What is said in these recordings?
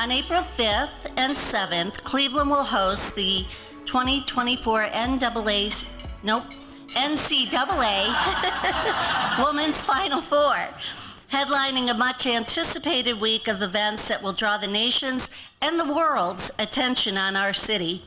On April 5th and 7th, Cleveland will host the 2024 NCAA Women's Final Four, headlining a much-anticipated week of events that will draw the nation's and the world's attention on our city.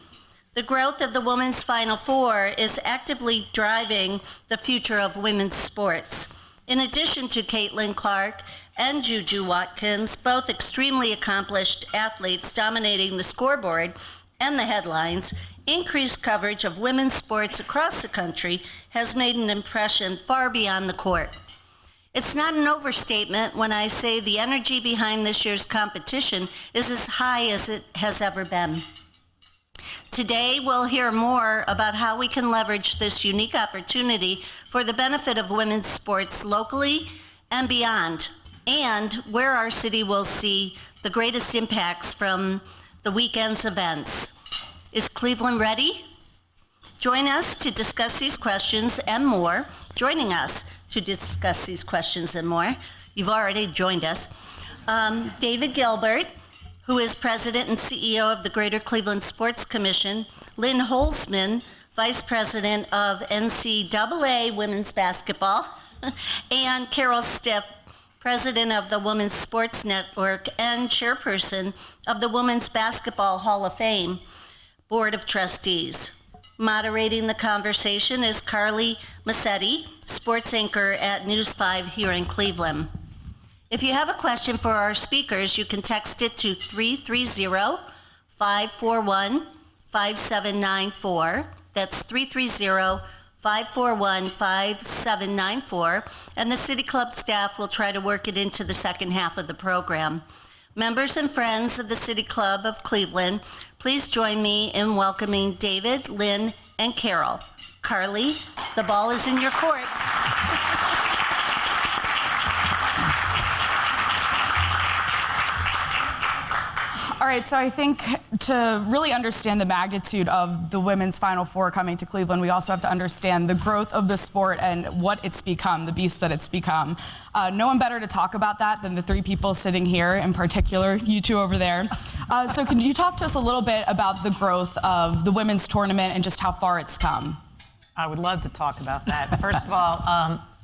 The growth of the Women's Final Four is actively driving the future of women's sports. In addition to Caitlin Clark and Juju Watkins, both extremely accomplished athletes dominating the scoreboard and the headlines, increased coverage of women's sports across the country has made an impression far beyond the court. It's not an overstatement when I say the energy behind this year's competition is as high as it has ever been. Today, we'll hear more about how we can leverage this unique opportunity for the benefit of women's sports locally and beyond, and where our city will see the greatest impacts from the weekend's events. Is Cleveland ready? Join us to discuss these questions and more. Joining us to discuss these questions and more, you've already joined us, David Gilbert, who is President and CEO of the Greater Cleveland Sports Commission, Lynn Holzman, Vice President of NCAA Women's Basketball, and Carol Stiff, President of the Women's Sports Network and Chairperson of the Women's Basketball Hall of Fame Board of Trustees. Moderating the conversation is Carly Massetti, sports anchor at News 5 here in Cleveland. If you have a question for our speakers, you can text it to 330-541-5794. That's 330-541-5794. And the City Club staff will try to work it into the second half of the program. Members and friends of the City Club of Cleveland, please join me in welcoming David, Lynn, and Carol. Carly, the ball is in your court. All right, so I think to really understand the magnitude of the Women's Final Four coming to Cleveland, we also have to understand the growth of the sport and what it's become, the beast that it's become. No one better to talk about that than the three people sitting here, in particular, you two over there. So can you talk to us a little bit about the growth of the women's tournament and just how far it's come? I would love to talk about that. First of all,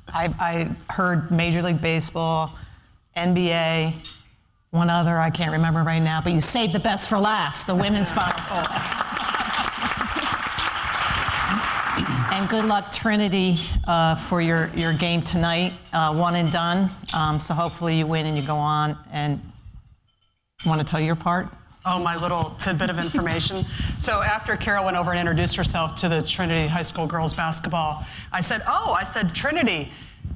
I heard Major League Baseball, NBA, one other I can't remember right now, but you saved the best for last, the Women's Final Four. And good luck, Trinity, for your game tonight. One and done, so hopefully you win and you go on. And want to tell your part? Oh, my little tidbit of information. So after Carol went over and introduced herself to the Trinity High School girls basketball, I said, Trinity,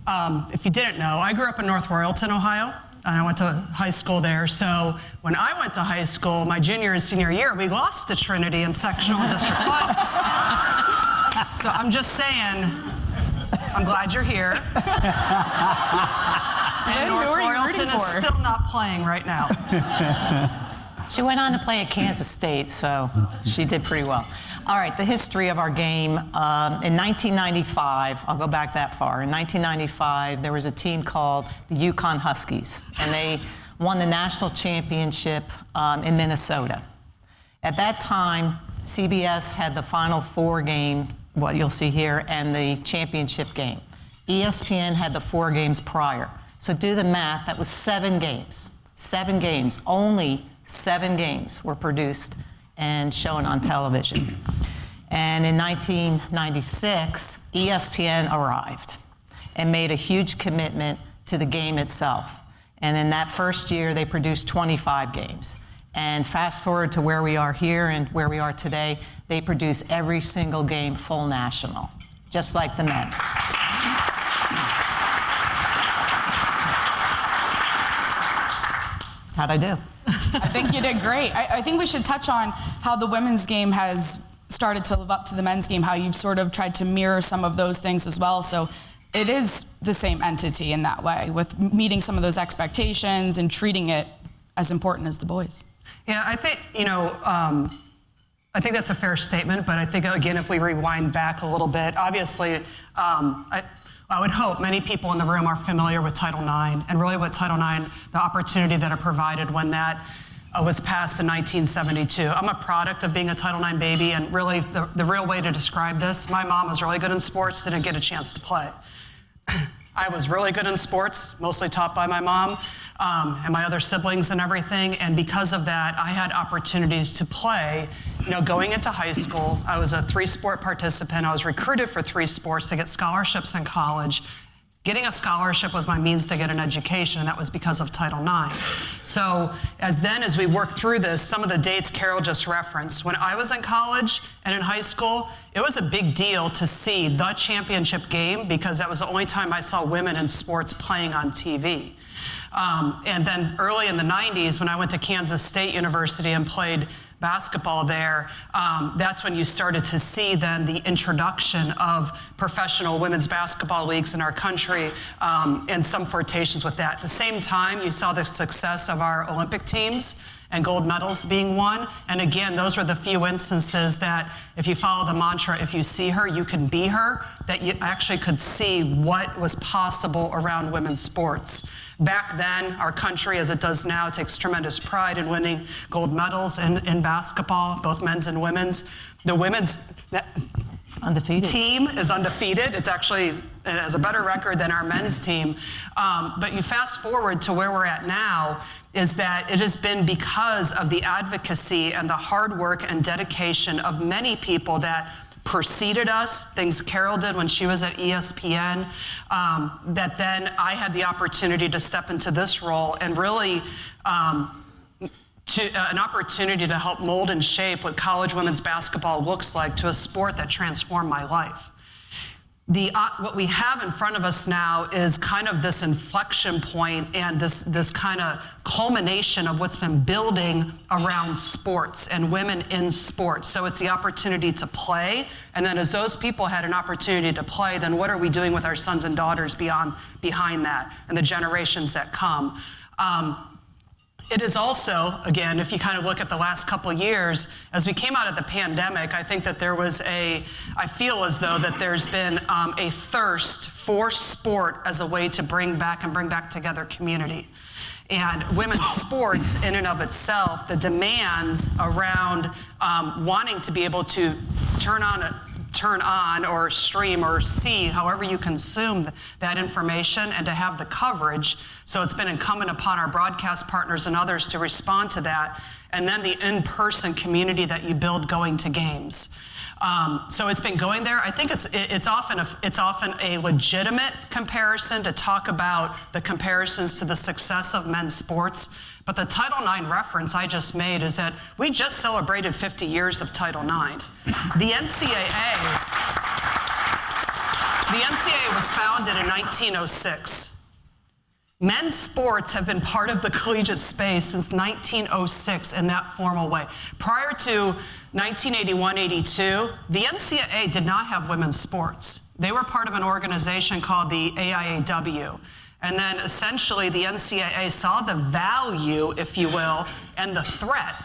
if you didn't know, I grew up in North Royalton, Ohio, and I went to high school there. So when I went to high school, my junior and senior year, we lost to Trinity in sectional and district finals. So I'm just saying, I'm glad you're here. And North Royalton is still not playing right now. She went on to play at Kansas State, so she did pretty well. All right, the history of our game. In 1995, I'll go back that far. In 1995, there was a team called the Yukon Huskies, and they won the national championship in Minnesota. At that time, CBS had the Final Four game, what you'll see here, and the championship game. ESPN had the 4 games prior. So do the math, that was 7 games. 7 games, only 7 games were produced and shown on television. And in 1996, ESPN arrived and made a huge commitment to the game itself. And in that first year, they produced 25 games. And fast forward to where we are here and where we are today, they produce every single game full national, just like the men. How'd I do? I think you did great. I think we should touch on how the women's game has started to live up to the men's game, how you've sort of tried to mirror some of those things as well. So it is the same entity in that way, with meeting some of those expectations and treating it as important as the boys. Yeah, I think, I think that's a fair statement, but I think, again, if we rewind back a little bit, obviously, I would hope many people in the room are familiar with Title IX, and really what Title IX, the opportunity that it provided when that was passed in 1972. I'm a product of being a Title IX baby, and really the real way to describe this, my mom was really good in sports, didn't get a chance to play. I was really good in sports, mostly taught by my mom and my other siblings and everything. And because of that, I had opportunities to play. Going into high school, I was a 3-sport participant. I was recruited for 3 sports to get scholarships in college. Getting a scholarship was my means to get an education, and that was because of Title IX. So as we work through this, some of the dates Carol just referenced, when I was in college and in high school, it was a big deal to see the championship game because that was the only time I saw women in sports playing on TV. And then early in the 90s, when I went to Kansas State University and played basketball there, that's when you started to see then the introduction of professional women's basketball leagues in our country and some flirtations with that. At the same time, you saw the success of our Olympic teams and gold medals being won. And again, those were the few instances that if you follow the mantra, if you see her, you can be her, that you actually could see what was possible around women's sports. Back then, our country, as it does now, takes tremendous pride in winning gold medals in basketball, both men's and women's. The women's Undefeated. team is undefeated. It has a better record than our men's team. But you fast forward to where we're at now, is that it has been because of the advocacy and the hard work and dedication of many people that preceded us, things Carol did when she was at ESPN, that then I had the opportunity to step into this role and really an opportunity to help mold and shape what college women's basketball looks like to a sport that transformed my life. What we have in front of us now is kind of this inflection point and this kind of culmination of what's been building around sports and women in sports. So it's the opportunity to play, and then as those people had an opportunity to play, then what are we doing with our sons and daughters behind that and the generations that come? It is also, again, if you kind of look at the last couple of years, as we came out of the pandemic, I think that I feel as though that there's been a thirst for sport as a way to bring back together community. And women's sports in and of itself, the demands around wanting to be able to turn on or stream or see however you consume that information and to have the coverage. So it's been incumbent upon our broadcast partners and others to respond to that. And then the in-person community that you build going to games. So it's been going there. I think it's often a legitimate comparison to talk about the comparisons to the success of men's sports. But the Title IX reference I just made is that we just celebrated 50 years of Title IX. The NCAA was founded in 1906. Men's sports have been part of the collegiate space since 1906 in that formal way. Prior to 1981-82, the NCAA did not have women's sports. They were part of an organization called the AIAW. And then essentially the NCAA saw the value, if you will, and the threat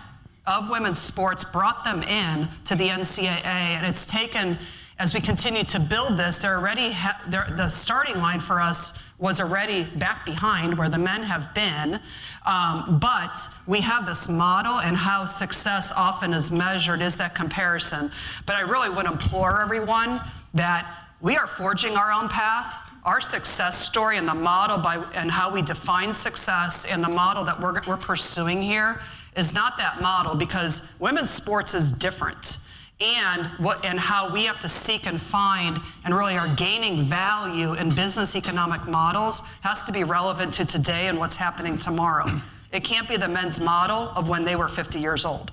of women's sports, brought them in to the NCAA. And it's taken, as we continue to build this, the starting line for us was already back behind where the men have been. But we have this model, and how success often is measured is that comparison. But I really would implore everyone that we are forging our own path. Our success story and the model and how we define success and the model that we're pursuing here is not that model, because women's sports is different. And how we have to seek and find and really are gaining value in business economic models has to be relevant to today and what's happening tomorrow. It can't be the men's model of when they were 50 years old.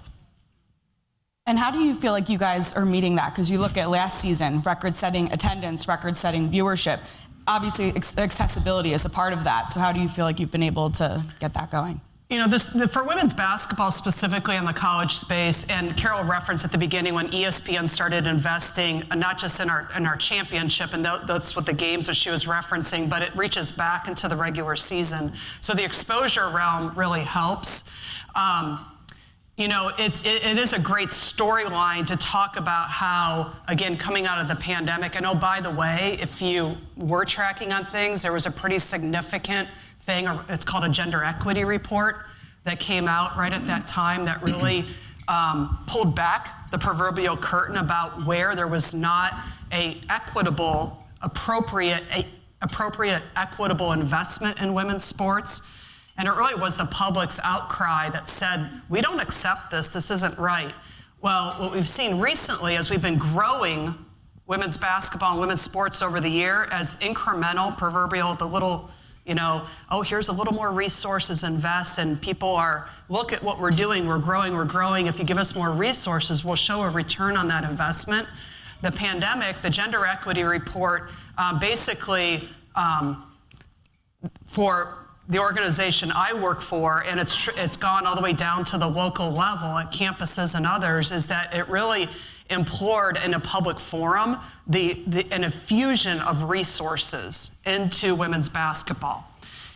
And how do you feel like you guys are meeting that? Because you look at last season, record-setting attendance, record-setting viewership. Obviously, accessibility is a part of that. So how do you feel like you've been able to get that going? For women's basketball specifically in the college space, and Carol referenced at the beginning when ESPN started investing, not just in our championship, and that's what the games that she was referencing, but it reaches back into the regular season. So the exposure realm really helps. It is a great storyline to talk about how, again, coming out of the pandemic, and oh, by the way, if you were tracking on things, there was a pretty significant thing, it's called a gender equity report, that came out right at that time that really pulled back the proverbial curtain about where there was not a equitable, appropriate, equitable investment in women's sports. And it really was the public's outcry that said, we don't accept this, this isn't right. Well, what we've seen recently as we've been growing women's basketball and women's sports over the year as incremental, proverbial, the little, oh, here's a little more resources, invest, and people are, look at what we're doing, we're growing. If you give us more resources, we'll show a return on that investment. The pandemic, the gender equity report, basically for the organization I work for, and it's gone all the way down to the local level at campuses and others, is that it really implored in a public forum an infusion of resources into women's basketball.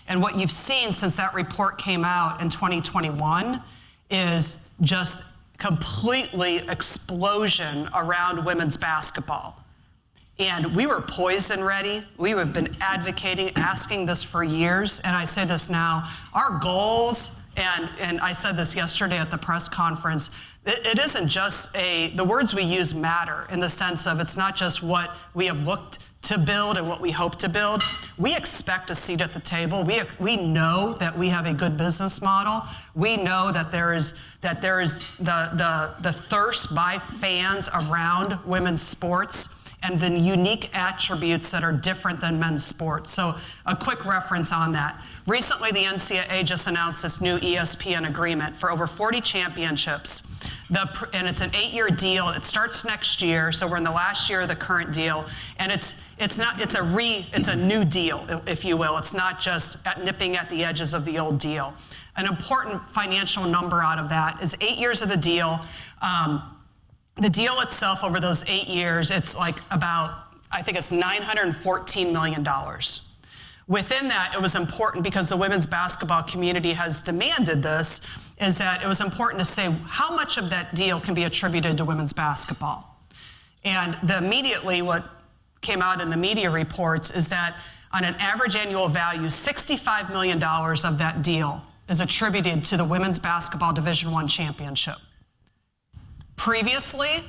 And what you've seen since that report came out in 2021 is just completely explosion around women's basketball. And we were poised and ready. We have been advocating, asking this for years. And I say this now, our goals, and I said this yesterday at the press conference, it isn't just the words we use matter in the sense of it's not just what we have looked to build and what we hope to build. We expect a seat at the table. We know that we have a good business model. We know that there is the thirst by fans around women's sports and the unique attributes that are different than men's sports. So a quick reference on that. Recently, the NCAA just announced this new ESPN agreement for over 40 championships. And it's an 8-year deal. It starts next year, so we're in the last year of the current deal. And it's a new deal, if you will. It's not just nipping at the edges of the old deal. An important financial number out of that is 8 years of the deal. The deal itself over those 8 years, it's like I think it's $914 million. Within that, it was important because the women's basketball community has demanded this, is that it was important to say how much of that deal can be attributed to women's basketball. And immediately what came out in the media reports is that on an average annual value, $65 million of that deal is attributed to the women's basketball Division I championship. Previously,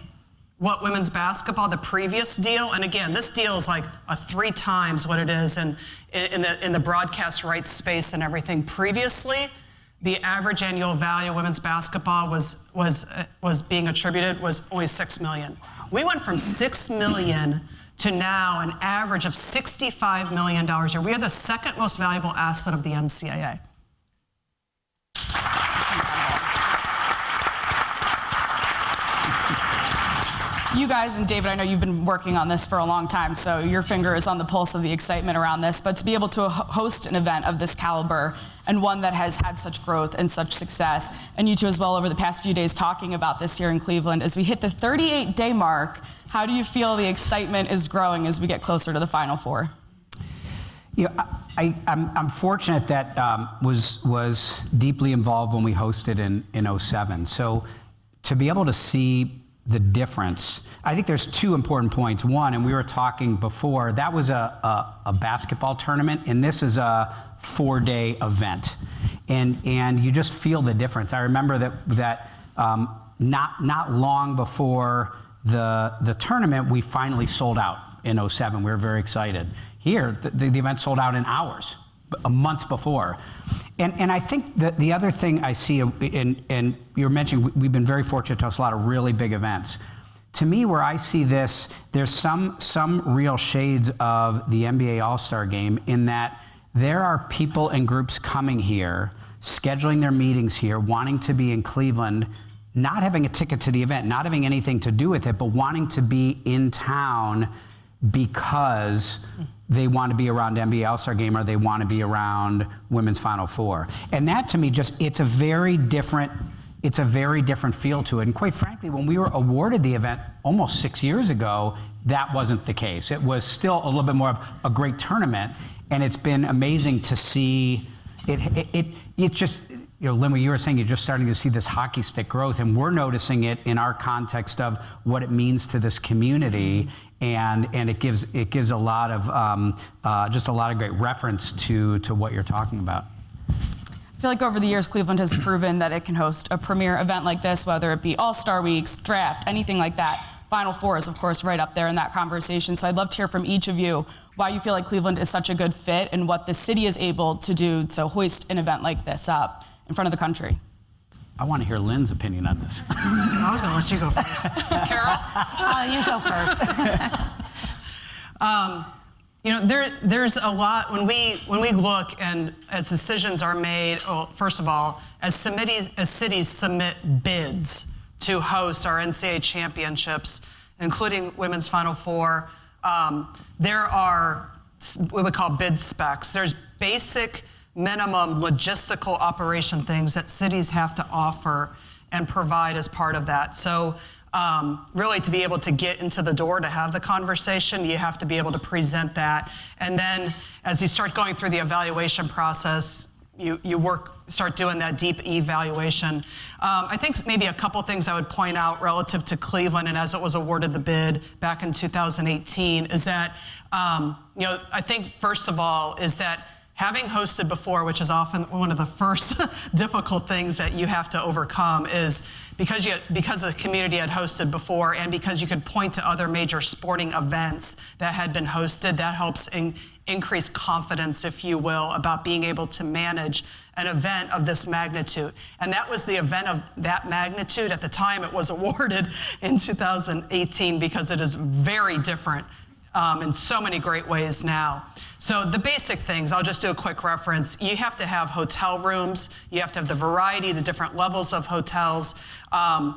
what women's basketball, the previous deal, and again, this deal is like 3 times what it is in the broadcast rights space and everything. Previously, the average annual value of women's basketball was being attributed was only $6 million. We went from $6 million to now an average of $65 million a year. We are the second most valuable asset of the NCAA. You guys, and David, I know you've been working on this for a long time, so your finger is on the pulse of the excitement around this, but to be able to host an event of this caliber and one that has had such growth and such success, and you two as well over the past few days talking about this here in Cleveland, as we hit the 38-day mark, how do you feel the excitement is growing as we get closer to the Final Four? I'm fortunate that was deeply involved when we hosted in 07. So to be able to see the difference, I think there's 2 important points. One, and we were talking before, that was a basketball tournament, and this is a 4-day event, and you just feel the difference. I remember that not long before the tournament, we finally sold out in 07. We were very excited. Here, the event sold out in hours, a month before. And I think that the other thing I see, and you're mentioning, we've been very fortunate to host a lot of really big events. To me, where I see this, there's some real shades of the NBA All-Star Game in that there are people and groups coming here, scheduling their meetings here, wanting to be in Cleveland, not having a ticket to the event, not having anything to do with it, but wanting to be in town because they want to be around NBA All-Star Game or they want to be around Women's Final Four. And that to me it's a very different feel to it. And quite frankly, when we were awarded the event almost 6 years ago, that wasn't the case. It was still a little bit more of a great tournament, and it's been amazing to see it just, Lynn, what you were saying, you're just starting to see this hockey stick growth, and we're noticing it in our context of what it means to this community. And it gives a lot of just a lot of great reference to what you're talking about. feel like over the years, Cleveland has proven that it can host a premier event like this, whether it be All-Star Weeks, draft, anything like that. Final Four is, of course, right up there in that conversation. So I'd love to hear from each of you why you feel like Cleveland is such a good fit and what the city is able to do to hoist an event like this up in front of the country. I want to hear Lynn's opinion on this. I was going to let you go first. Carol? You go first. There's a lot when we look and as decisions are made. Well, first of all, as cities submit bids to host our NCAA championships, including women's Final Four, there are what we call bid specs. There's basic minimum logistical operation things that cities have to offer and provide as part of that. So really to be able to get into the door to have the conversation, you have to be able to present that. And then as you start going through the evaluation process, you start doing that deep evaluation. I think maybe a couple things I would point out relative to Cleveland and as it was awarded the bid back in 2018 is that, I think first of all is that having hosted before, which is often one of the first difficult things that you have to overcome, is because the community had hosted before and because you could point to other major sporting events that had been hosted, that helps increase confidence, if you will, about being able to manage an event of this magnitude. And that was the event of that magnitude. At the time, it was awarded in 2018 because it is very different in so many great ways now. So the basic things, I'll just do a quick reference. You have to have hotel rooms. You have to have the variety, the different levels of hotels. A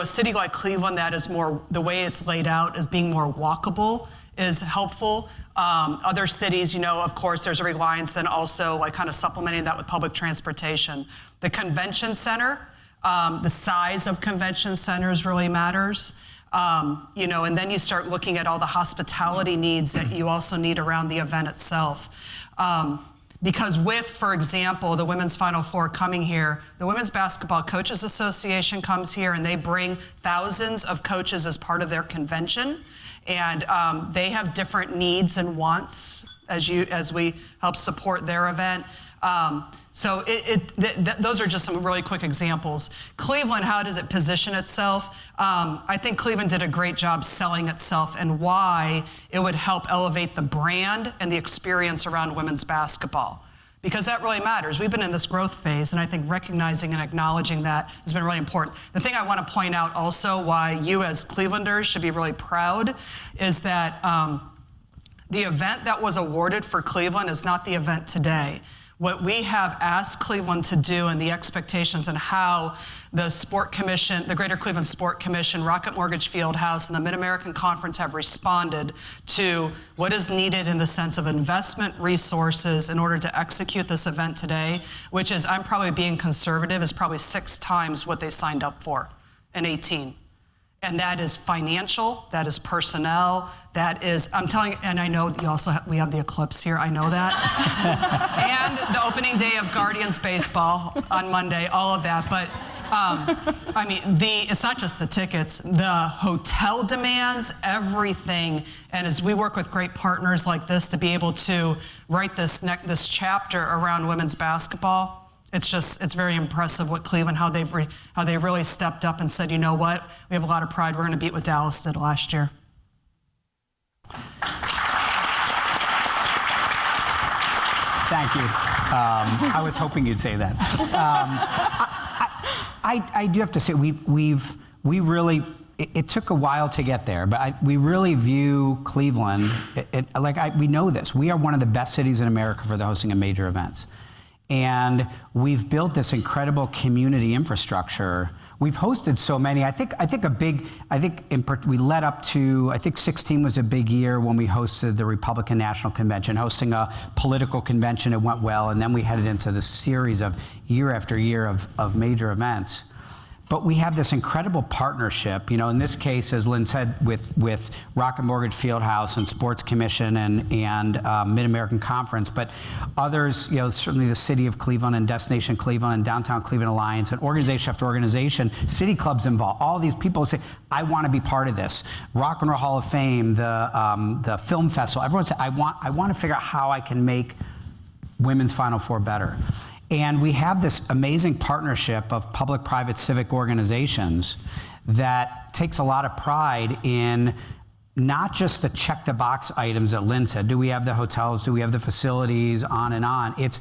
city like Cleveland that is more, the way it's laid out as being more walkable is helpful. Other cities, of course, there's a reliance and also like kind of supplementing that with public transportation. The convention center, the size of convention centers really matters. And then you start looking at all the hospitality needs that you also need around the event itself. Because with, for example, the Women's Final Four coming here, the Women's Basketball Coaches Association comes here and they bring thousands of coaches as part of their convention. And they have different needs and wants as we help support their event. So those are just some really quick examples. Cleveland, how does it position itself? I think Cleveland did a great job selling itself and why it would help elevate the brand and the experience around women's basketball. Because that really matters. We've been in this growth phase, and I think recognizing and acknowledging that has been really important. The thing I want to point out also why you as Clevelanders should be really proud is that the event that was awarded for Cleveland is not the event today. What we have asked Cleveland to do and the expectations and how the Sport Commission, the Greater Cleveland Sport Commission, Rocket Mortgage Fieldhouse, and the Mid-American Conference have responded to what is needed in the sense of investment resources in order to execute this event today, which is, I'm probably being conservative, is probably 6 times what they signed up for in 18. And that is financial, that is personnel, that is, I'm telling you, and I know you also we have the eclipse here, I know that. And the opening day of Guardians baseball on Monday, all of that. But it's not just the tickets, the hotel demands, everything. And as we work with great partners like this to be able to write this chapter around women's basketball, it's very impressive what Cleveland, how they really stepped up and said, you know what, we have a lot of pride. We're going to beat what Dallas did last year. Thank you. I was hoping you'd say that. I do have to say we really. It took a while to get there, but we really view Cleveland we know this. We are one of the best cities in America for the hosting of major events. And we've built this incredible community infrastructure. We've hosted so many. We led up to, I think 16 was a big year when we hosted the Republican National Convention, hosting a political convention. It went well, and then we headed into this series of year after year of major events. But we have this incredible partnership, in this case, as Lynn said, with Rocket Mortgage Fieldhouse and Sports Commission and Mid-American Conference, but others, certainly the City of Cleveland and Destination Cleveland and Downtown Cleveland Alliance and organization after organization, city clubs involved. All these people say, I want to be part of this. Rock and Roll Hall of Fame, the film festival, everyone said, I want to figure out how I can make women's Final Four better. And we have this amazing partnership of public-private civic organizations that takes a lot of pride in not just the check-the-box items that Lynn said. Do we have the hotels? Do we have the facilities? On and on. It's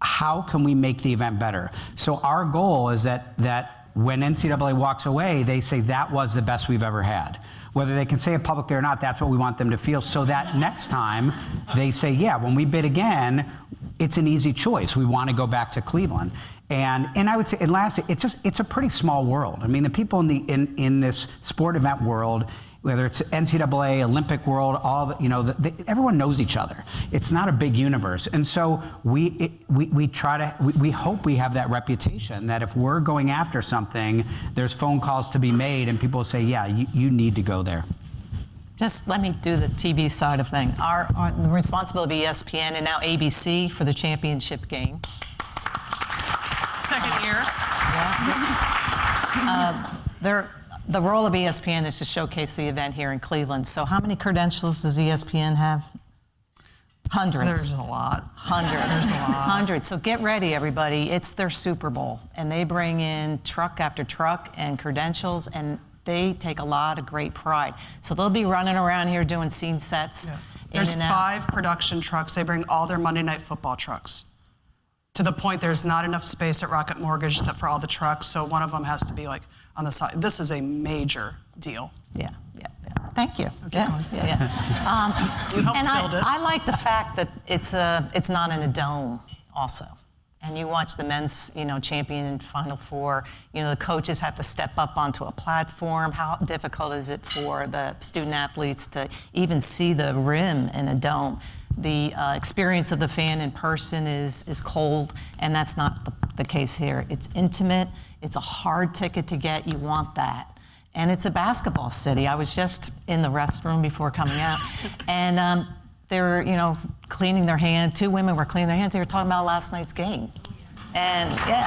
how can we make the event better? So our goal is that when NCAA walks away, they say that was the best we've ever had. Whether they can say it publicly or not, that's what we want them to feel, so that next time they say, yeah, when we bid again, it's an easy choice. We want to go back to Cleveland. And I would say, and lastly, it's a pretty small world. I mean, the people in this sport event world, whether it's NCAA, Olympic world, everyone knows each other. It's not a big universe, and so we hope we have that reputation that if we're going after something, there's phone calls to be made, and people say, yeah, you need to go there. Just let me do the TV side of thing. The responsibility of ESPN and now ABC for the championship game. Second year. The role of ESPN is to showcase the event here in Cleveland. So how many credentials does ESPN have? Hundreds. There's a lot. Hundreds. There's a lot. Hundreds. So get ready, everybody. It's their Super Bowl. And they bring in truck after truck and credentials, and they take a lot of great pride. So they'll be running around here doing scene sets. Yeah. in There's and out. 5 production trucks. They bring all their Monday Night Football trucks. To the point there's not enough space at Rocket Mortgage for all the trucks, so one of them has to be like on the side. This is a major deal. Yeah. Thank you. Okay, Yeah. You helped And build it. I like the fact that it's not in a dome also. And you watch the men's, champion Final Four. The coaches have to step up onto a platform. How difficult is it for the student athletes to even see the rim in a dome? The experience of the fan in person is cold, and that's not the case here. It's intimate. It's a hard ticket to get. You want that. And it's a basketball city. I was just in the restroom before coming out, and they were, cleaning their hands. 2 women were cleaning their hands. They were talking about last night's game. And, yeah.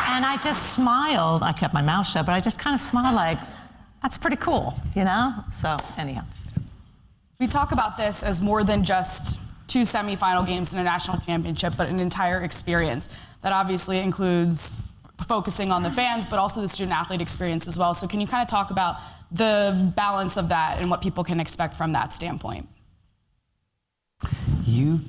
And I just smiled. I kept my mouth shut, but I just kind of smiled like, that's pretty cool, So, anyhow. We talk about this as more than just 2 semifinal games and a national championship, but an entire experience that obviously includes focusing on the fans, but also the student-athlete experience as well. So can you kind of talk about the balance of that and what people can expect from that standpoint? You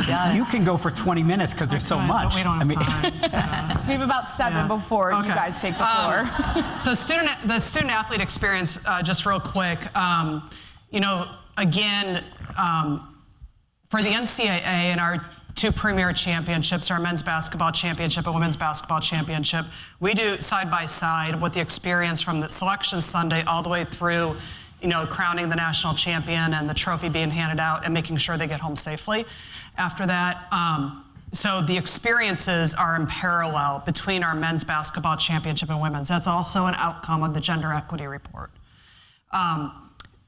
got it. can go for 20 minutes because there's so much. But we don't have time. We have about 7 before you guys take the floor. So the student athlete experience, just real quick, again, for the NCAA and our 2 premier championships, our men's basketball championship and women's basketball championship, we do side by side with the experience from the selection Sunday all the way through, crowning the national champion and the trophy being handed out and making sure they get home safely after that. So the experiences are in parallel between our men's basketball championship and women's. That's also an outcome of the gender equity report.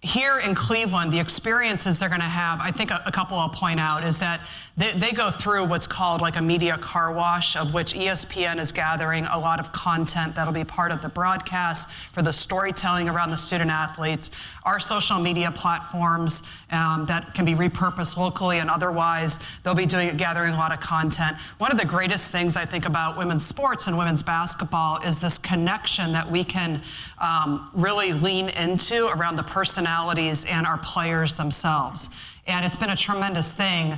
Here in Cleveland, the experiences they're going to have, I think a couple I'll point out, is that they go through what's called like a media car wash, of which ESPN is gathering a lot of content that'll be part of the broadcast for the storytelling around the student athletes. Our social media platforms that can be repurposed locally and otherwise, they'll be gathering a lot of content. One of the greatest things I think about women's sports and women's basketball is this connection that we can really lean into around the personalities and our players themselves. And it's been a tremendous thing.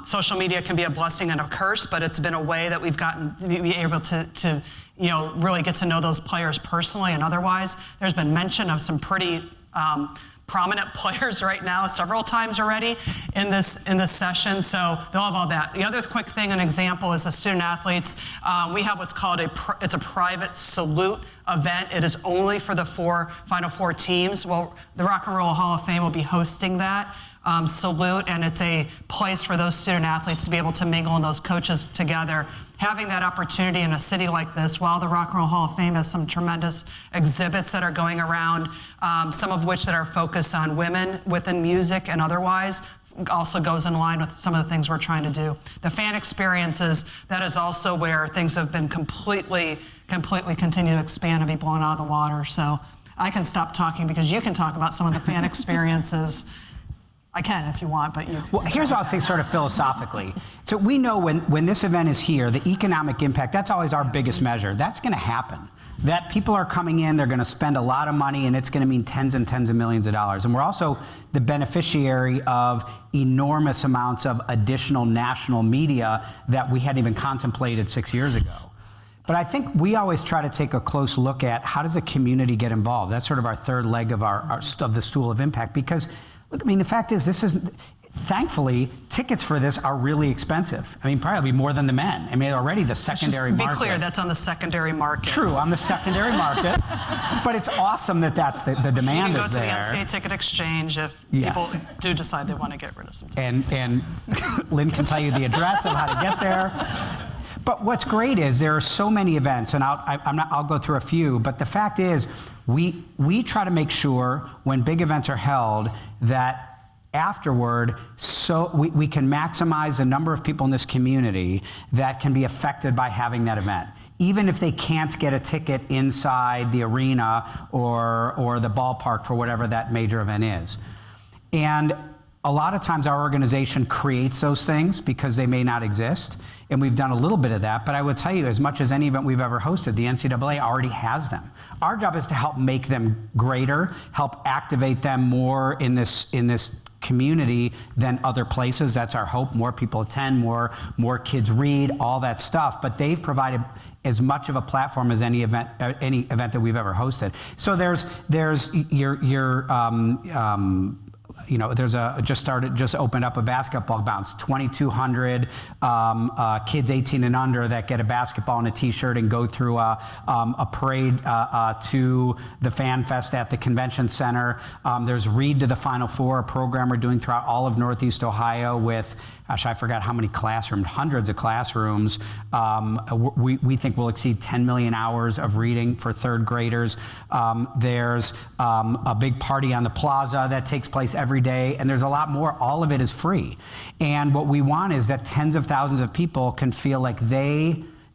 Social media can be a blessing and a curse, but it's been a way that we've gotten to be able to really get to know those players personally and otherwise. There's been mention of some pretty prominent players right now several times already in this session, so they'll have all that. The other quick thing, an example, is the student athletes. We have what's called it's a private salute event. It is only for the Final Four teams. Well, the Rock and Roll Hall of Fame will be hosting that salute, and it's a place for those student athletes to be able to mingle and those coaches together. Having that opportunity in a city like this, while the Rock and Roll Hall of Fame has some tremendous exhibits that are going around, some of which that are focused on women within music and otherwise, also goes in line with some of the things we're trying to do. The fan experiences, that is also where things have been completely continue to expand and be blown out of the water. So I can stop talking because you can talk about some of the fan experiences. I can if you want, but you. Well, here's what I'll say sort of philosophically. So we know when this event is here, the economic impact, that's always our biggest measure. That's going to happen. That people are coming in, they're going to spend a lot of money, and it's going to mean tens and tens of millions of dollars. And we're also the beneficiary of enormous amounts of additional national media that we hadn't even contemplated 6 years ago. But I think we always try to take a close look at how does the community get involved. That's sort of our third leg of of the stool of impact. Because, look, I mean, the fact is, thankfully, tickets for this are really expensive. I mean, probably more than the men. I mean, already the secondary market. Be clear, that's on the secondary market. True, on the secondary market. But it's awesome that that's the demand is there. You can go to the NCAA ticket exchange if people do decide they want to get rid of some tickets. And Lynn can tell you the address of how to get there. But what's great is there are so many events, and I'll go through a few, but the fact is we try to make sure when big events are held that afterward, so we can maximize the number of people in this community that can be affected by having that event. Even if they can't get a ticket inside the arena or the ballpark for whatever that major event is. And a lot of times our organization creates those things because they may not exist, and we've done a little bit of that, but I would tell you, as much as any event we've ever hosted, the NCAA already has them. Our job is to help make them greater, help activate them more in this community than other places. That's our hope. More people attend, more kids read, all that stuff. But they've provided as much of a platform as any event that we've ever hosted. So there's just opened up a basketball bounce, 2,200 kids 18 and under that get a basketball and a T-shirt and go through a parade to the Fan Fest at the Convention Center. There's Read to the Final Four, a program we're doing throughout all of Northeast Ohio with, gosh, I forgot how many classrooms, hundreds of classrooms. We think we'll exceed 10 million hours of reading for third graders. There's a big party on the plaza that takes place every day, and there's a lot more. All of it is free. And what we want is that tens of thousands of people can feel like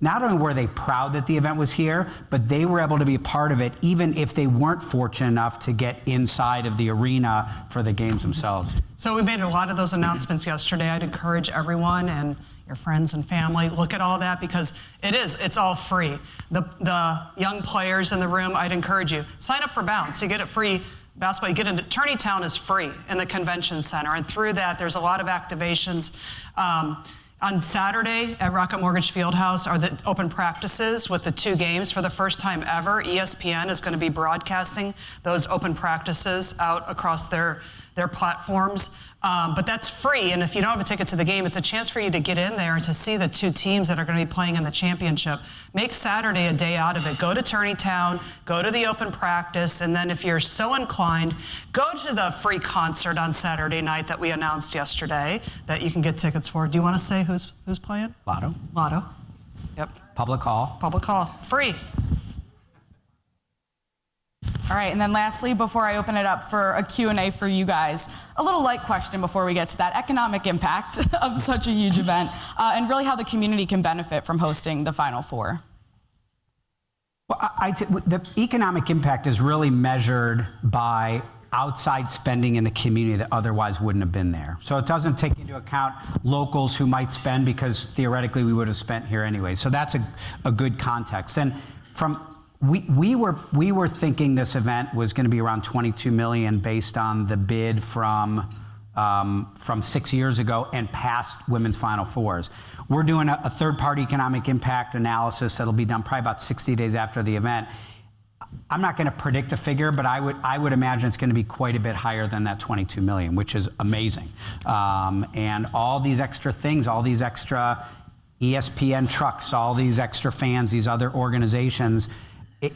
not only were they proud that the event was here, but they were able to be a part of it, even if they weren't fortunate enough to get inside of the arena for the games themselves. So we made a lot of those announcements yesterday. I'd encourage everyone and your friends and family, look at all that because it's all free. The young players in the room, I'd encourage you, sign up for Bounce. You get it free. Basketball, you get into Tourney Town is free in the convention center, and through that, there's a lot of activations. On Saturday at Rocket Mortgage Fieldhouse are the open practices with the 2 games. For the first time ever, ESPN is going to be broadcasting those open practices out across their platforms. But that's free, and if you don't have a ticket to the game, it's a chance for you to get in there and to see the 2 teams that are going to be playing in the championship. Make Saturday a day out of it. Go to Tourney Town, go to the open practice, and then if you're so inclined, go to the free concert on Saturday night that we announced yesterday that you can get tickets for. Do you want to say who's playing? Lotto. Yep. Public Hall. Free. All right, and then lastly, before I open it up for a Q&A for you guys, a little light question before we get to that economic impact of such a huge event, and really how the community can benefit from hosting the Final Four. Well, I'd say the economic impact is really measured by outside spending in the community that otherwise wouldn't have been there. So it doesn't take into account locals who might spend because theoretically we would have spent here anyway. So that's a good context. And we were thinking this event was going to be around 22 million based on the bid from 6 years ago and past women's Final Fours. We're doing a third-party economic impact analysis that'll be done probably about 60 days after the event. I'm not going to predict a figure, but I would imagine it's going to be quite a bit higher than that 22 million, which is amazing. And all these extra things, all these extra ESPN trucks, all these extra fans, these other organizations.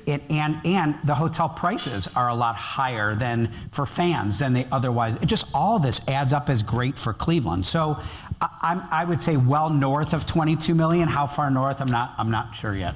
And the hotel prices are a lot higher than for fans than they otherwise. Just all this adds up as great for Cleveland. So I would say well north of 22 million. How far north? I'm not sure yet.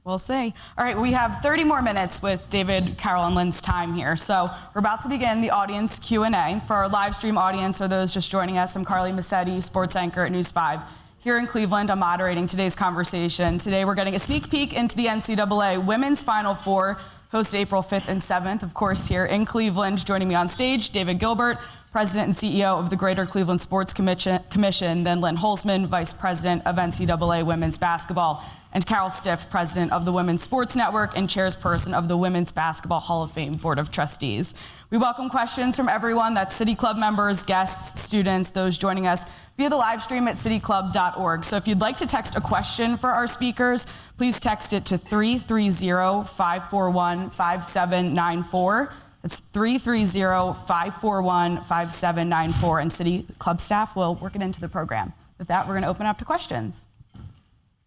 We'll see. All right, we have 30 more minutes with David, Carol, and Lynn's time here. So we're about to begin the audience Q&A. For our live stream audience or those just joining us, I'm Carly Massetti, sports anchor at News 5. Here in Cleveland, I'm moderating today's conversation. Today, we're getting a sneak peek into the NCAA Women's Final Four hosted April 5th and 7th, of course, here in Cleveland. Joining me on stage, David Gilbert, President and CEO of the Greater Cleveland Sports Commission, then Lynn Holzman, Vice President of NCAA Women's Basketball, and Carol Stiff, President of the Women's Sports Network and Chairperson of the Women's Basketball Hall of Fame Board of Trustees. We welcome questions from everyone. That's City Club members, guests, students, those joining us via the live stream at cityclub.org. So if you'd like to text a question for our speakers, please text it to 330-541-5794. That's 330-541-5794, and City Club staff will work it into the program. With that, we're going to open up to questions.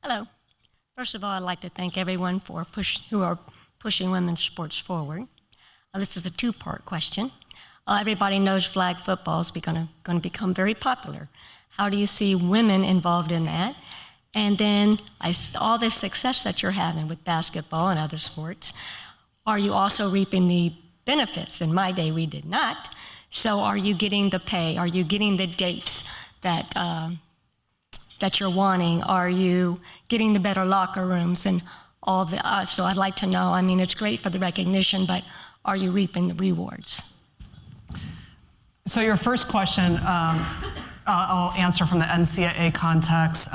Hello. First of all, I'd like to thank everyone who are pushing women's sports forward. This is a two-part question. Everybody knows flag football is going to become very popular. How do you see women involved in that? And then all the success that you're having with basketball and other sports, are you also reaping the benefits? In my day, we did not. So are you getting the pay? Are you getting the dates that you're wanting? Are you getting the better locker rooms and all the, so I'd like to know, I mean, it's great for the recognition, but are you reaping the rewards? So your first question, I'll answer from the NCAA context.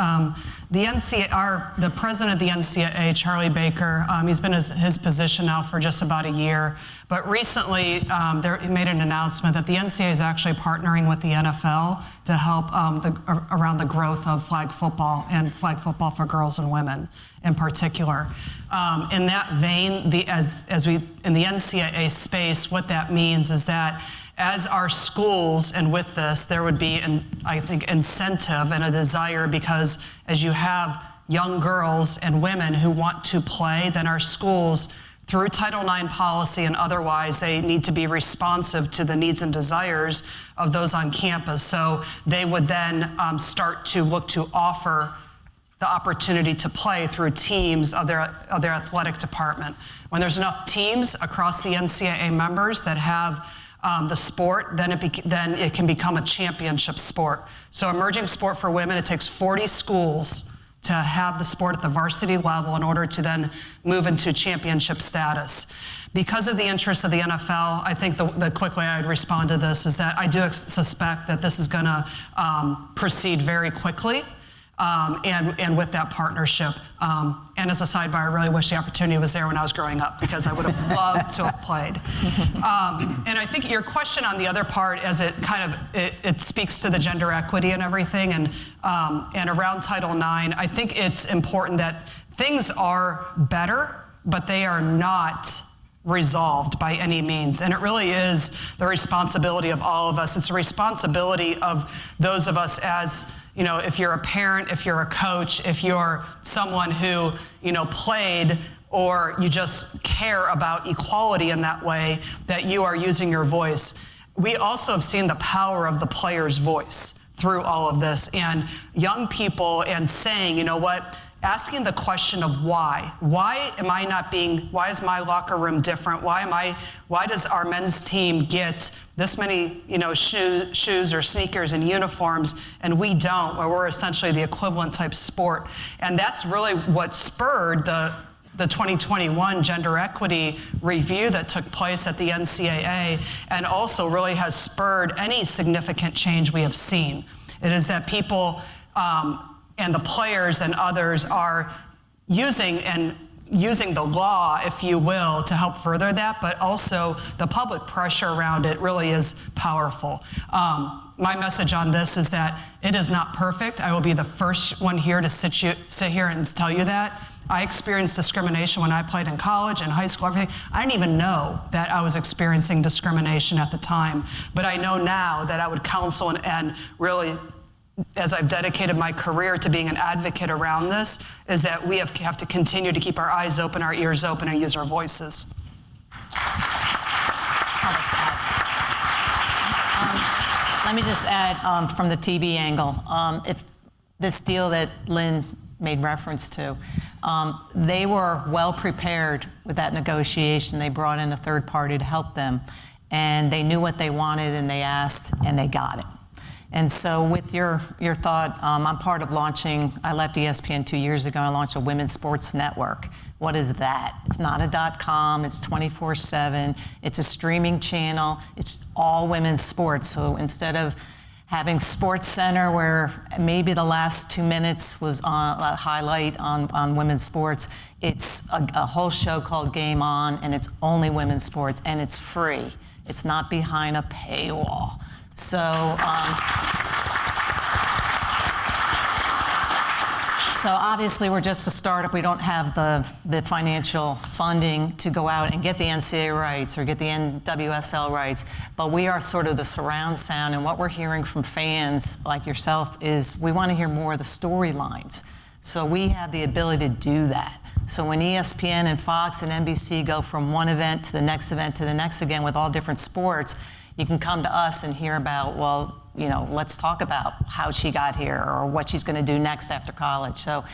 The president of the NCAA, Charlie Baker, he's been in his position now for just about a year. But recently, he made an announcement that the NCAA is actually partnering with the NFL to help around the growth of flag football and flag football for girls and women in particular. In that vein, in the NCAA space, what that means is that as our schools, and with this, there would be, I think, incentive and a desire, because as you have young girls and women who want to play, then our schools, through Title IX policy and otherwise, they need to be responsive to the needs and desires of those on campus. So they would then start to look to offer the opportunity to play through teams of their athletic department. When there's enough teams across the NCAA members that have the sport, then it can become a championship sport. So emerging sport for women, it takes 40 schools to have the sport at the varsity level in order to then move into championship status. Because of the interest of the NFL, I think the quick way I'd respond to this is that I do suspect that this is going to proceed very quickly. And with that partnership. And as a sidebar, I really wish the opportunity was there when I was growing up, because I would have loved to have played. And I think your question on the other part, as it kind of, it speaks to the gender equity and everything, and around Title IX, I think it's important that things are better, but they are not resolved by any means. And it really is the responsibility of all of us. It's the responsibility of those of us as, if you're a parent, if you're a coach, if you're someone who, played, or you just care about equality in that way, that you are using your voice. We also have seen the power of the player's voice through all of this, and young people, and saying, asking the question of why. Why is my locker room different? Why does our men's team get this many, shoes or sneakers and uniforms, and we don't, where we're essentially the equivalent type sport? And that's really what spurred the 2021 gender equity review that took place at the NCAA, and also really has spurred any significant change we have seen. It is that people, and the players and others are using the law, if you will, to help further that, but also the public pressure around it really is powerful. My message on this is that it is not perfect. I will be the first one here to sit here and tell you that. I experienced discrimination when I played in college and high school, everything. I didn't even know that I was experiencing discrimination at the time, but I know now that I would counsel and really, as I've dedicated my career to being an advocate around this, is that we have to continue to keep our eyes open, our ears open, and use our voices. Let me just add from the TV angle. If this deal that Lynn made reference to, they were well prepared with that negotiation. They brought in a third party to help them, and they knew what they wanted, and they asked, and they got it. And so with your thought, I'm part of launching, I left ESPN 2 years ago, I launched a women's sports network. What is that? It's not a .com, it's 24/7, it's a streaming channel, it's all women's sports. So instead of having Sports Center where maybe the last 2 minutes was on a highlight on women's sports, it's a whole show called Game On, and it's only women's sports, and it's free. It's not behind a paywall. So, so obviously we're just a startup. We don't have the financial funding to go out and get the NCAA rights or get the NWSL rights, but we are sort of the surround sound, and what we're hearing from fans like yourself is we want to hear more of the storylines. So we have the ability to do that. So when ESPN and Fox and NBC go from one event to the next event to the next again with all different sports, you can come to us and hear about, well, you know, let's talk about how she got here or what she's going to do next after college. So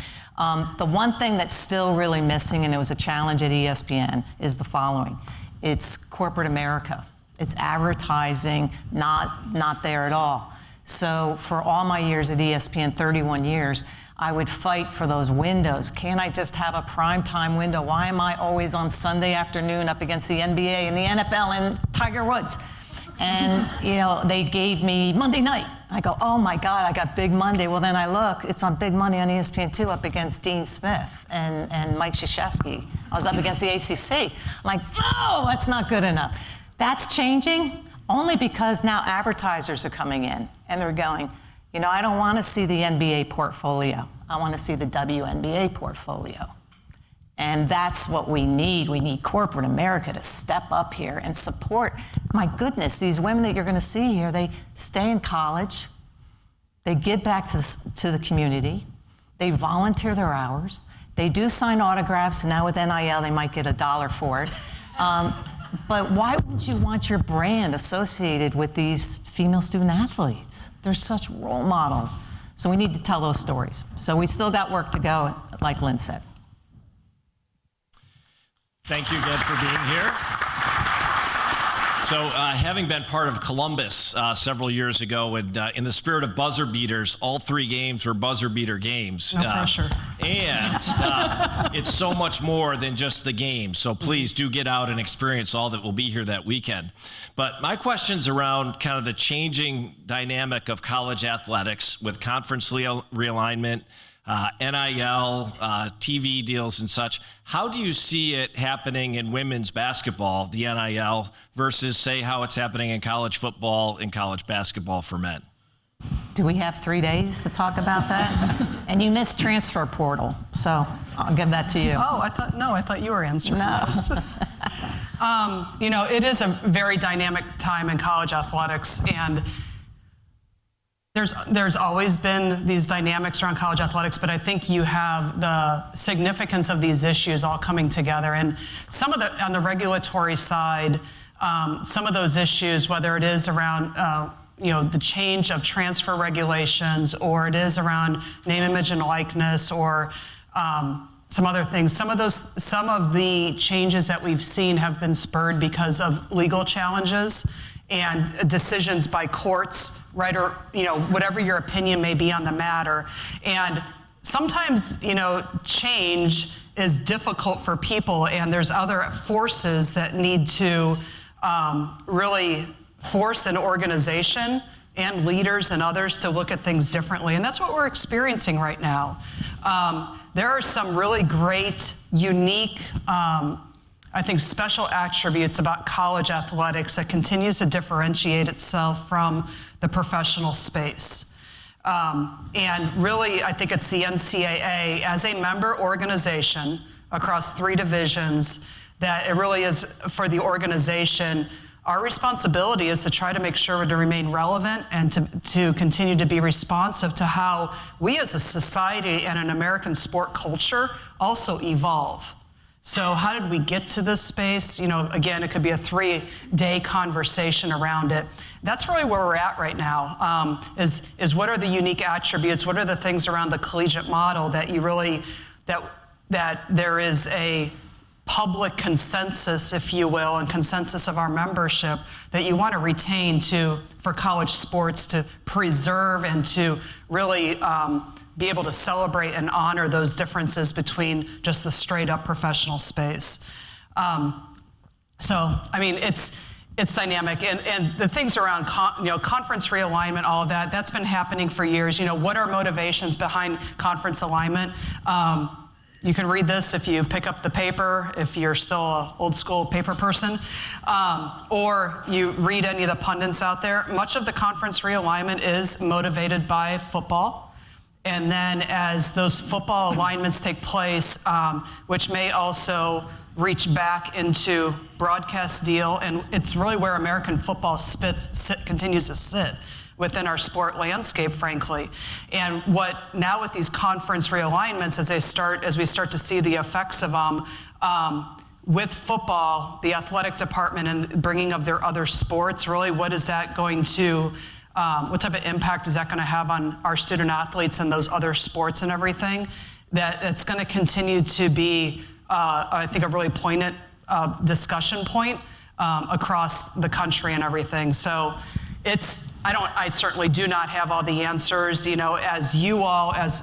the one thing that's still really missing, and it was a challenge at ESPN, is the following. It's corporate America. It's advertising, not there at all. So for all my years at ESPN, 31 years, I would fight for those windows. Can't I just have a primetime window? Why am I always on Sunday afternoon up against the NBA and the NFL and Tiger Woods? And, you know, they gave me Monday night. I go, oh my God, I got Big Monday. Well, then I look, it's on Big Monday on ESPN2 up against Dean Smith and Mike Krzyzewski. I was up against the ACC. I'm like, no, that's not good enough. That's changing only because now advertisers are coming in and they're going, you know, I don't want to see the NBA portfolio. I want to see the WNBA portfolio. And that's what we need. We need corporate America to step up here and support. My goodness, these women that you're going to see here, they stay in college. They give back to the community. They volunteer their hours. They do sign autographs, and now with NIL, they might get $1 for it. But why wouldn't you want your brand associated with these female student athletes? They're such role models. So we need to tell those stories. So we still got work to go, like Lynn said. Thank you again for being here. So having been part of Columbus several years ago, and in the spirit of buzzer beaters, all 3 games were buzzer beater games. No pressure. And it's so much more than just the game. So please do get out and experience all that will be here that weekend. But my question's around kind of the changing dynamic of college athletics with conference realignment, NIL, TV deals and such. How do you see it happening in women's basketball, the NIL, versus, say, how it's happening in college football and college basketball for men? Do we have 3 days to talk about that? And you missed transfer portal, so I'll give that to you. Oh, I thought you were answering No. this. You know, it is a very dynamic time in college athletics, and there's always been these dynamics around college athletics, but I think you have the significance of these issues all coming together. And some of on the regulatory side, some of those issues, whether it is around you know, the change of transfer regulations, or it is around name, image, and likeness, or some other things. Some of the changes that we've seen have been spurred because of legal challenges and decisions by courts, right, or, you know, whatever your opinion may be on the matter. And sometimes, you know, change is difficult for people, and there's other forces that need to really force an organization and leaders and others to look at things differently. And that's what we're experiencing right now. There are some really great, unique, I think, special attributes about college athletics that continues to differentiate itself from the professional space. And really, I think it's the NCAA as a member organization across 3 divisions that it really is for the organization. Our responsibility is to try to make sure to remain relevant and to continue to be responsive to how we as a society and an American sport culture also evolve. So how did we get to this space? You know, again, it could be a 3-day conversation around it. That's really where we're at right now, is what are the unique attributes, what are the things around the collegiate model that you really, that there is a public consensus, if you will, and consensus of our membership that you want to retain for college sports to preserve and to really be able to celebrate and honor those differences between just the straight up professional space. So, I mean, it's dynamic, and the things around conference realignment, all of that's been happening for years. What are motivations behind conference alignment? You can read this if you pick up the paper, if you're still an old school paper person, or you read any of the pundits out there. Much of the conference realignment is motivated by football. And then as those football alignments take place, which may also reach back into broadcast deal, and it's really where American football continues to sit within our sport landscape, frankly. And what now with these conference realignments, as we start to see the effects of them, with football, the athletic department and bringing of their other sports, really, what is that going to, what type of impact is that going to have on our student athletes and those other sports and everything? That it's going to continue to be, I think, a really poignant discussion point across the country and everything. So I certainly do not have all the answers, as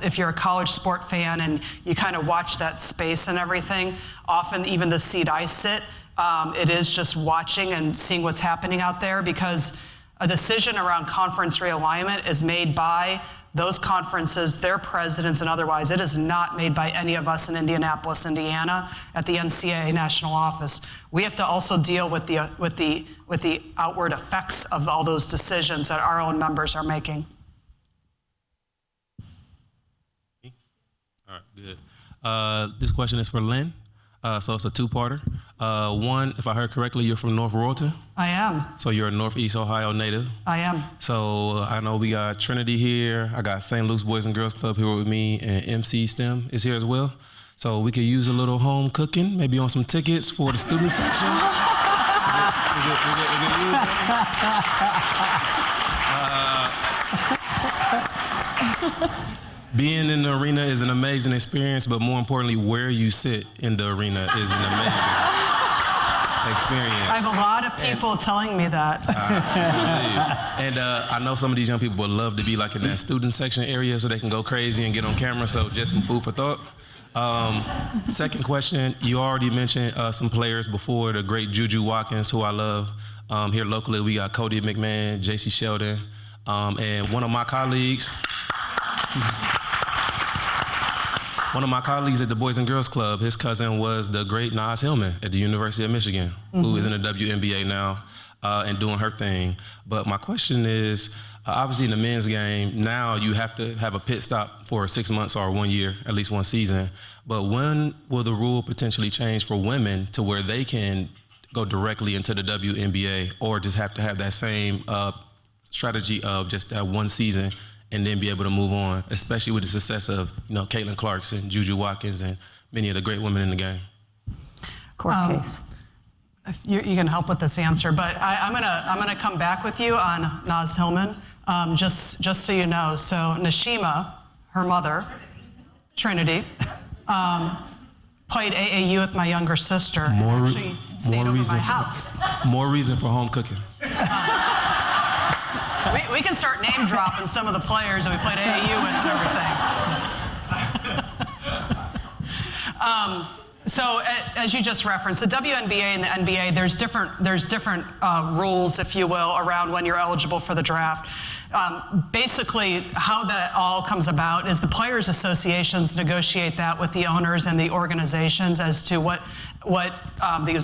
if you're a college sport fan and you kind of watch that space and everything, often even the seat I sit, it is just watching and seeing what's happening out there, because a decision around conference realignment is made by those conferences, their presidents and otherwise. It is not made by any of us in Indianapolis, Indiana, at the NCAA national office. We have to also deal with the outward effects of all those decisions that our own members are making. All right, good. This question is for Lynn. So it's a two-parter. One, if I heard correctly, you're from North Royalton? I am. So you're a Northeast Ohio native? I am. So I know we got Trinity here. I got St. Luke's Boys and Girls Club here with me, and MC STEM is here as well. So we could use a little home cooking, maybe on some tickets for the student section. we could use it. Being in the arena is an amazing experience, but more importantly, where you sit in the arena is an amazing experience. I have a lot of people telling me that. And I know some of these young people would love to be like in that student section area so they can go crazy and get on camera, so just some food for thought. Second question, you already mentioned some players before, the great Juju Watkins, who I love. Here locally, we got Cody McMahon, JC Sheldon, and one of my colleagues at the Boys and Girls Club, his cousin was the great Naz Hillman at the University of Michigan, who is in the WNBA now and doing her thing. But my question is, obviously in the men's game, now you have to have a pit stop for 6 months or 1 year, at least one season. But when will the rule potentially change for women to where they can go directly into the WNBA, or just have to have that same strategy of just that one season and then be able to move on, especially with the success of, Caitlin Clarkson, Juju Watkins, and many of the great women in the game? Court case. You can help with this answer, but I'm gonna come back with you on Naz Hillman, just so you know. So Nashima, her mother, Trinity, played AAU with my younger sister. Actually stayed over my house. More reason for home cooking. We can start name dropping some of the players that we played AAU with and everything. So as you just referenced, the WNBA and the NBA, there's different rules, if you will, around when you're eligible for the draft. Basically, how that all comes about is the players' associations negotiate that with the owners and the organizations as to what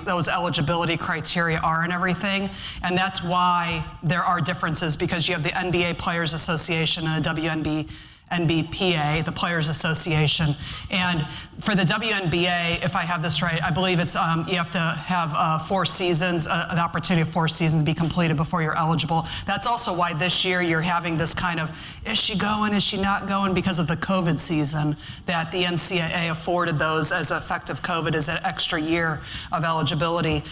those eligibility criteria are and everything. And that's why there are differences, because you have the NBA Players Association and the NBPA, the Players Association. And for the WNBA, if I have this right, I believe it's you have to have 4 seasons, an opportunity of 4 seasons to be completed before you're eligible. That's also why this year you're having this kind of, is she going, is she not going, because of the COVID season, that the NCAA afforded those as effective COVID as an extra year of eligibility.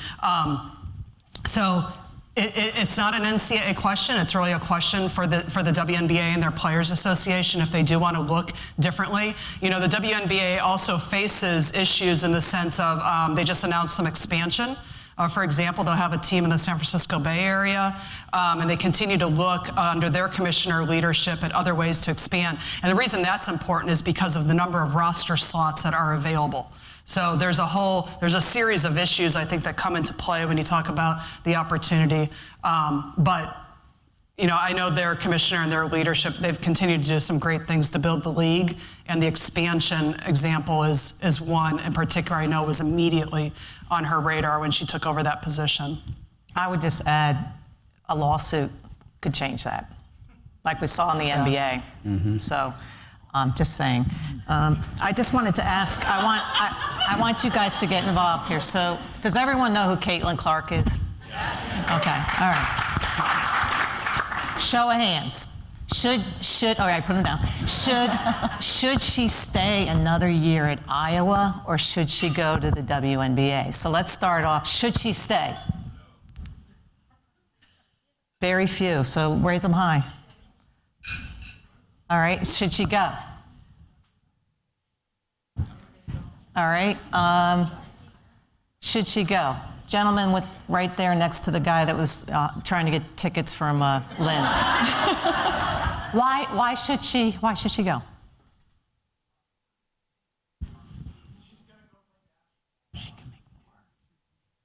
So It's not an NCAA question. It's really a question for the WNBA and their Players Association if they do want to look differently. You know, the WNBA also faces issues in the sense of they just announced some expansion. For example, they'll have a team in the San Francisco Bay Area, and they continue to look under their commissioner leadership at other ways to expand. And the reason that's important is because of the number of roster slots that are available. So there's a series of issues, I think, that come into play when you talk about the opportunity. But, you know, I know their commissioner and their leadership, they've continued to do some great things to build the league, and the expansion example is one in particular I know was immediately on her radar when she took over that position. I would just add a lawsuit could change that, like we saw in the NBA. Mm-hmm. So just saying. I just wanted to ask, I want you guys to get involved here. So does everyone know who Caitlin Clark is? Yes. Okay, all right. Show of hands. All right, put them down. Should she stay another year at Iowa, or should she go to the WNBA? So let's start off. Should she stay? Very few, so raise them high. All right, should she go? All right, should she go? Gentleman with right there next to the guy that was trying to get tickets from Lynn. Why should she go?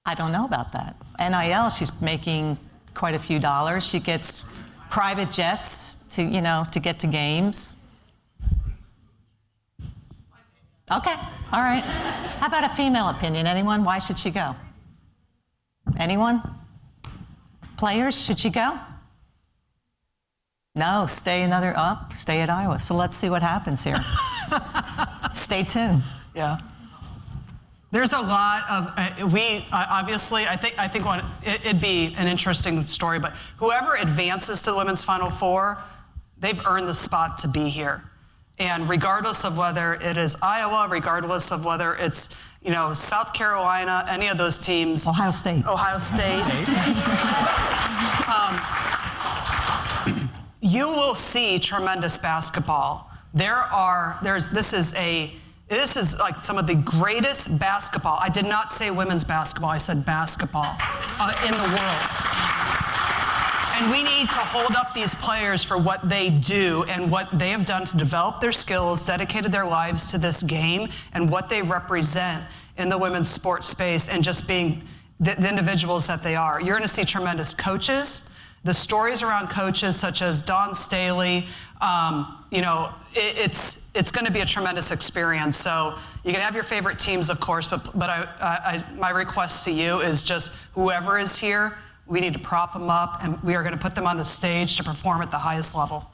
I don't know about that. NIL, she's making quite a few dollars. She gets private jets to get to games. Okay, all right. How about a female opinion? Anyone? Why should she go? Anyone? Players, should she go? No, stay at Iowa. So let's see what happens here. Stay tuned. Yeah. There's a lot of, obviously, I think it'd be an interesting story, but whoever advances to the Women's Final Four, they've earned the spot to be here. And regardless of whether it is Iowa, regardless of whether it's, South Carolina, any of those teams. Ohio State. You will see tremendous basketball. This is like some of the greatest basketball. I did not say women's basketball, I said basketball in the world. And we need to hold up these players for what they do and what they have done to develop their skills, dedicated their lives to this game, and what they represent in the women's sports space, and just being the individuals that they are. You're going to see tremendous coaches. The stories around coaches such as Dawn Staley, it's going to be a tremendous experience. So you can have your favorite teams, of course, but my request to you is just whoever is here, we need to prop them up, and we are going to put them on the stage to perform at the highest level.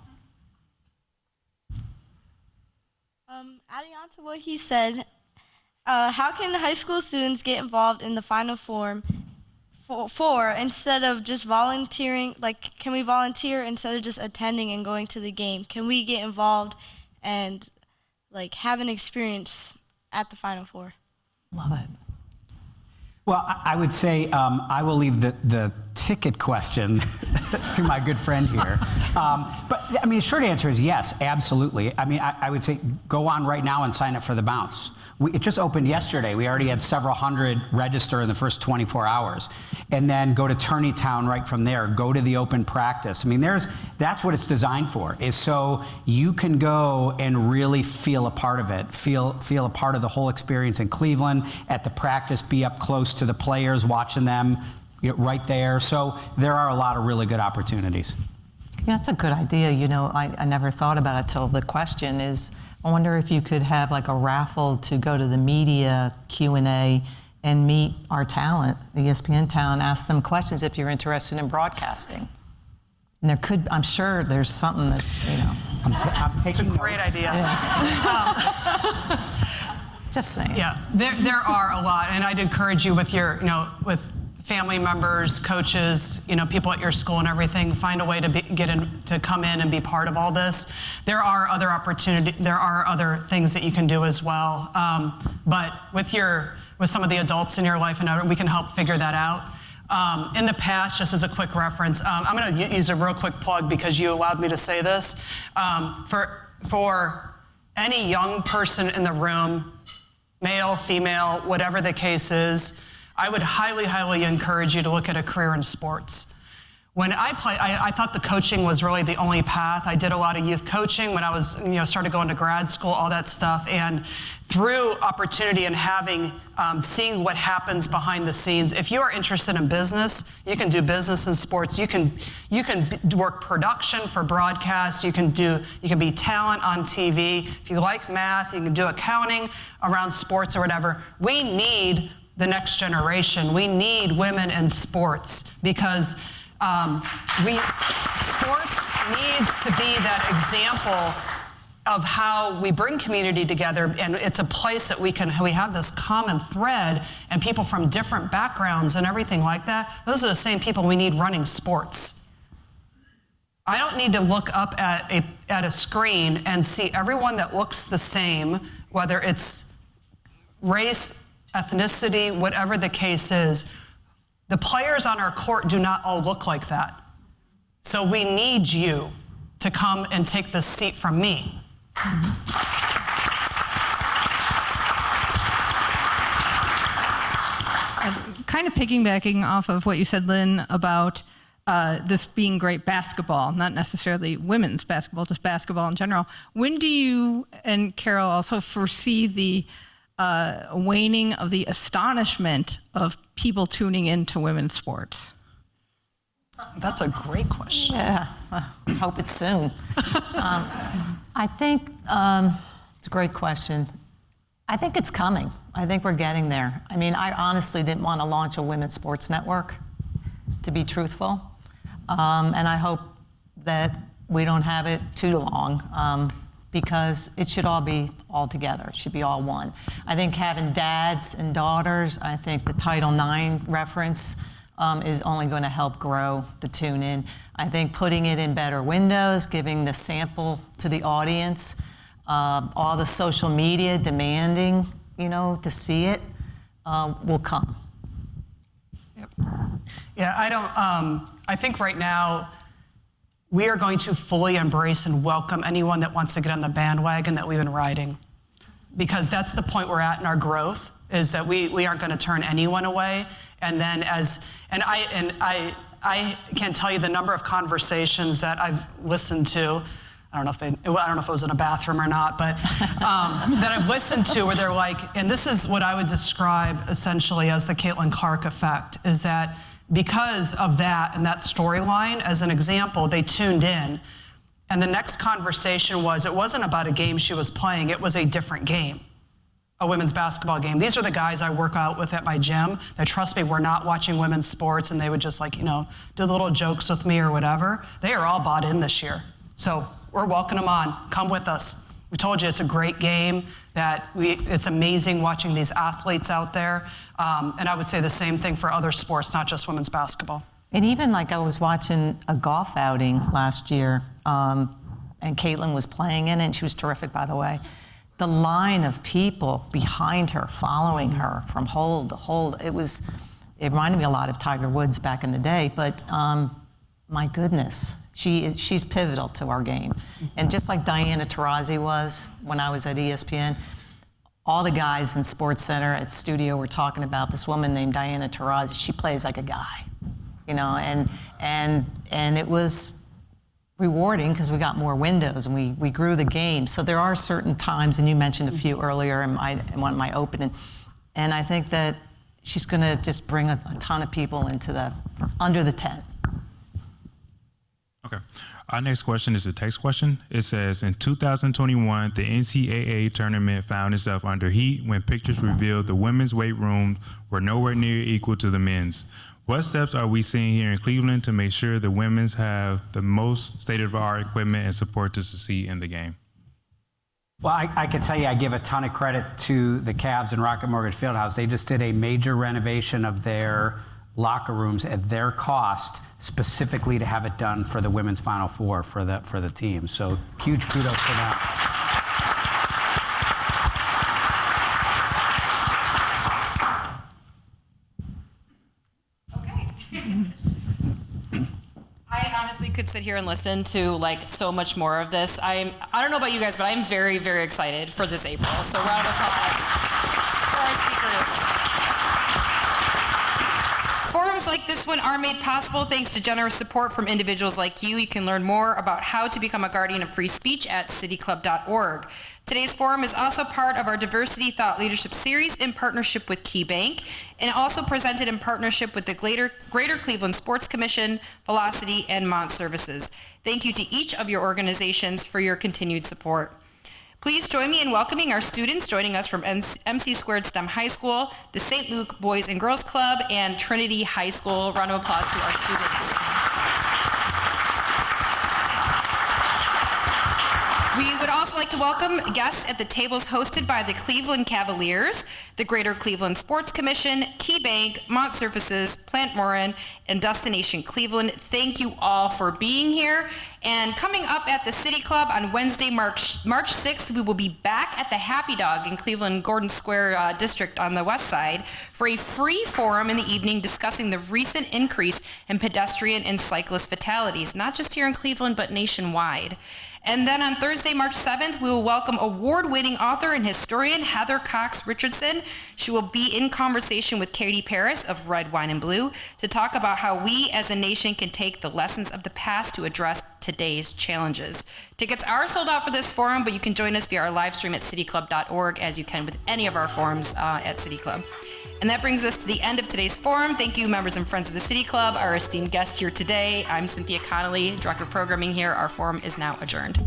Adding on to what he said, how can high school students get involved in the Final Four instead of just volunteering? Like, can we volunteer instead of just attending and going to the game? Can we get involved and have an experience at the Final Four? Love it. Well, I would say I will leave the ticket question to my good friend here. But I mean, the short answer is yes, absolutely. I mean, I would say go on right now and sign up for the Bounce. It just opened yesterday. We already had several hundred register in the first 24 hours. And then go to Tourneytown right from there. Go to the open practice. I mean, that's what it's designed for, is so you can go and really feel a part of it, feel a part of the whole experience in Cleveland, at the practice, be up close to the players, watching them right there. So there are a lot of really good opportunities. Yeah, that's a good idea. I never thought about it till the question is, I wonder if you could have like a raffle to go to the media Q&A and meet our talent, the ESPN talent, ask them questions if you're interested in broadcasting. And I'm sure there's something that, I'm taking It's a great idea. Yeah. Just saying. Yeah, there are a lot, and I'd encourage you with your, with family members, coaches, people at your school and everything, find a way to come in and be part of all this. There are other other things that you can do as well. But with some of the adults in your life, and we can help figure that out. In the past, just as a quick reference, I'm going to use a real quick plug because you allowed me to say this. For any young person in the room, male, female, whatever the case is, I would highly, highly encourage you to look at a career in sports. When I played, I thought the coaching was really the only path. I did a lot of youth coaching when I was, started going to grad school, all that stuff. And through opportunity and having, seeing what happens behind the scenes, if you are interested in business, you can do business in sports. You can work production for broadcast. You can be talent on TV. If you like math, you can do accounting around sports or whatever. We need the next generation. We need women in sports because sports needs to be that example of how we bring community together, and it's a place that we have this common thread, and people from different backgrounds and everything like that. Those are the same people we need running sports. I don't need to look up at a screen and see everyone that looks the same, whether it's race, ethnicity, whatever the case is. The players on our court do not all look like that. So we need you to come and take this seat from me. Kind of piggybacking off of what you said, Lynn, about this being great basketball, not necessarily women's basketball, just basketball in general. When do you, and Carol, also foresee the waning of the astonishment of people tuning into women's sports? That's a great question. Yeah, I hope it's soon. I think it's a great question. I think it's coming. I think we're getting there. I mean, I honestly didn't want to launch a women's sports network, to be truthful. And I hope that we don't have it too long because it should all be all together. It should be all one. I think having dads and daughters, I think the Title IX reference is only going to help grow the tune-in. I think putting it in better windows, giving the sample to the audience, all the social media demanding, to see it, will come. Yep. Yeah, I think right now we are going to fully embrace and welcome anyone that wants to get on the bandwagon that we've been riding. Because that's the point we're at in our growth, is that we aren't going to turn anyone away. And then I can't tell you the number of conversations that I've listened to. I don't know if it was in a bathroom or not, but that I've listened to where they're like, and this is what I would describe essentially as the Caitlin Clark effect, is that because of that and that storyline, as an example, they tuned in. And the next conversation it wasn't about a game she was playing, it was a different game. A women's basketball game. These are the guys I work out with at my gym that, trust me, we're not watching women's sports, and they would just do the little jokes with me or whatever. They are all bought in this year. So we're welcoming them on. Come with us. We told you it's a great game, it's amazing watching these athletes out there. And I would say the same thing for other sports, not just women's basketball. And even I was watching a golf outing last year, and Caitlin was playing in it, and she was terrific, by the way. The line of people behind her, following her from hole to hole, it reminded me a lot of Tiger Woods back in the day, but my goodness, she's pivotal to our game. And just like Diana Taurasi was when I was at ESPN, all the guys in Sports Center at studio were talking about this woman named Diana Taurasi. She plays like a guy, and it was rewarding because we got more windows and we grew the game. So there are certain times, and you mentioned a few earlier in one of my opening, and I think that she's going to just bring a ton of people under the tent. Okay. Our next question is a text question. It says, in 2021, the NCAA tournament found itself under heat when pictures revealed the women's weight room were nowhere near equal to the men's. What steps are we seeing here in Cleveland to make sure the women's have the most state-of-the-art equipment and support to succeed in the game? Well, I can tell you, I give a ton of credit to the Cavs and Rocket Mortgage Fieldhouse. They just did a major renovation of their locker rooms at their cost, specifically to have it done for the women's Final Four for the team. So huge kudos for that. sit here and listen to like so much more of this. I don't know about you guys, but I'm very, very excited for this April. So round of applause for our speakers. Forums like this one are made possible thanks to generous support from individuals like you. You can learn more about how to become a guardian of free speech at cityclub.org. Today's forum is also part of our Diversity Thought Leadership Series in partnership with KeyBank, and also presented in partnership with the Greater Cleveland Sports Commission, Velocity, and Mont Services. Thank you to each of your organizations for your continued support. Please join me in welcoming our students joining us from MC Squared STEM High School, the St. Luke Boys and Girls Club, and Trinity High School. Round of applause to our students. We would also like to welcome guests at the tables hosted by the Cleveland Cavaliers, the Greater Cleveland Sports Commission, KeyBank, Mont Services, Plant Morin, and Destination Cleveland. Thank you all for being here. And coming up at the City Club on Wednesday, March 6th, we will be back at the Happy Dog in Cleveland Gordon Square District on the west side for a free forum in the evening discussing the recent increase in pedestrian and cyclist fatalities, not just here in Cleveland, but nationwide. And then on Thursday, March 7th, we will welcome award-winning author and historian Heather Cox Richardson. She will be in conversation with Katie Paris of Red, Wine, and Blue to talk about how we as a nation can take the lessons of the past to address today's challenges. Tickets are sold out for this forum, but you can join us via our live stream at cityclub.org as you can with any of our forums at City Club. And that brings us to the end of today's forum. Thank you, members and friends of the City Club, our esteemed guests here today. I'm Cynthia Connolly, Director of Programming here. Our forum is now adjourned.